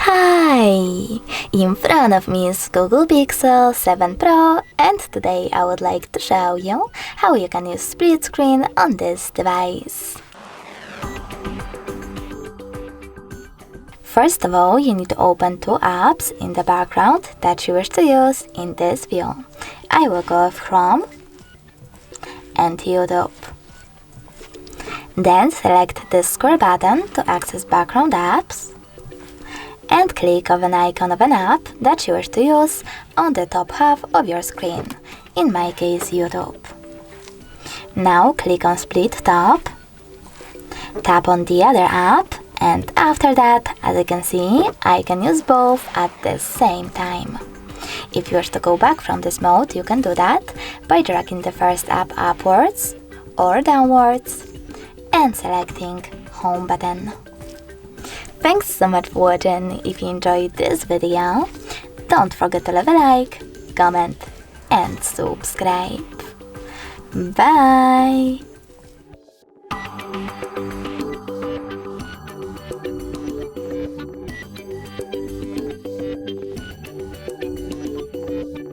Hi! In front of me is Google Pixel 7 Pro, and today I would like to show you how you can use split screen on this device. First of all, you need to open two apps in the background that you wish to use in this view. I will go with Chrome and YouTube. Then select the square button to access background apps and click on an icon of an app that you wish to use on the top half of your screen, in my case YouTube. Now click on Split Top, tap on the other app, and after that, as you can see, I can use both at the same time. If you wish to go back from this mode, you can do that by dragging the first app upwards or downwards and selecting Home button. Thanks so much for watching. If you enjoyed this video, don't forget to leave a like, comment and subscribe. Bye!